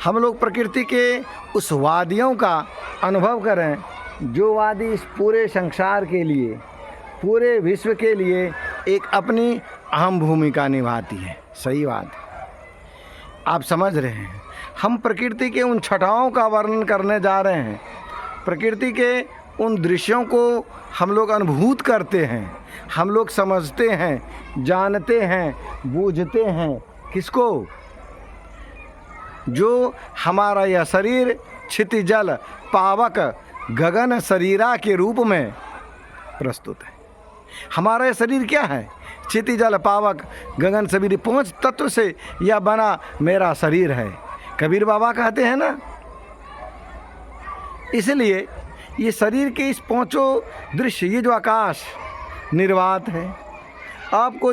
हम लोग प्रकृति के उस वादियों का अनुभव करें जो वादी इस पूरे संसार के लिए, पूरे विश्व के लिए एक अपनी अहम भूमिका निभाती है। सही बात, आप समझ रहे हैं। हम प्रकृति के उन छटाओं का वर्णन करने जा रहे हैं। प्रकृति के उन दृश्यों को हम लोग अनुभूत करते हैं, हम लोग समझते हैं, जानते हैं, बूझते हैं। किसको? जो हमारा यह शरीर क्षितिजल पावक गगन शरीरा के रूप में प्रस्तुत है। हमारा यह शरीर क्या है? क्षितिजल पावक गगन शरीर, 5 तत्व से यह बना मेरा शरीर है। कबीर बाबा कहते हैं ना। इसलिए ये शरीर के इस 5 दृश्य, ये जो आकाश निर्वात है, आपको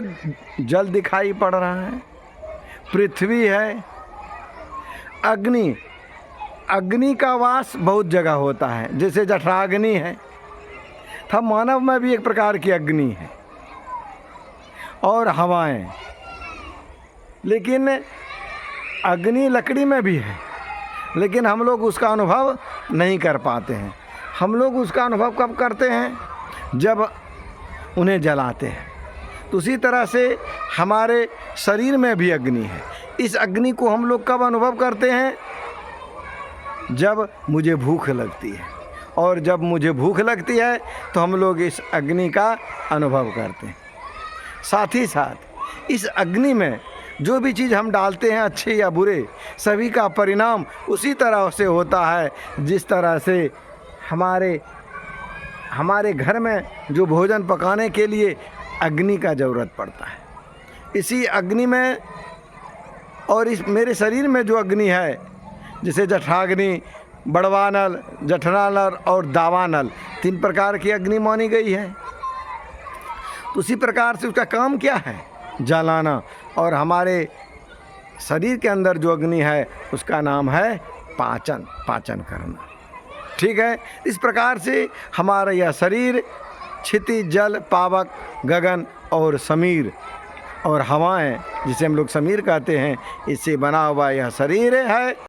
जल दिखाई पड़ रहा है, पृथ्वी है, अग्नि, अग्नि का वास बहुत जगह होता है, जैसे जठराग्नि है, तब मानव में भी एक प्रकार की अग्नि है, और हवाएं। लेकिन अग्नि लकड़ी में भी है, लेकिन हम लोग उसका अनुभव नहीं कर पाते हैं। हम लोग उसका अनुभव कब करते हैं? जब उन्हें जलाते हैं। तो उसी तरह से हमारे शरीर में भी अग्नि है। इस अग्नि को हम लोग कब अनुभव करते हैं? जब मुझे भूख लगती है, और जब मुझे भूख लगती है तो हम लोग इस अग्नि का अनुभव करते हैं। साथ ही साथ इस अग्नि में जो भी चीज़ हम डालते हैं, अच्छे या बुरे, सभी का परिणाम उसी तरह से होता है जिस तरह से हमारे घर में जो भोजन पकाने के लिए अग्नि का ज़रूरत पड़ता है। इसी अग्नि में और इस मेरे शरीर में जो अग्नि है, जैसे जठराग्नि, बड़वानल, जठरानल और दावानल, 3 प्रकार की अग्नि मानी गई है। तो उसी प्रकार से उसका काम क्या है? जलाना। और हमारे शरीर के अंदर जो अग्नि है उसका नाम है पाचन, पाचन करना। ठीक है। इस प्रकार से हमारा यह शरीर क्षिति जल पावक गगन और समीर और हवाएं, जिसे हम लोग समीर कहते हैं, इससे बना हुआ यह शरीर है।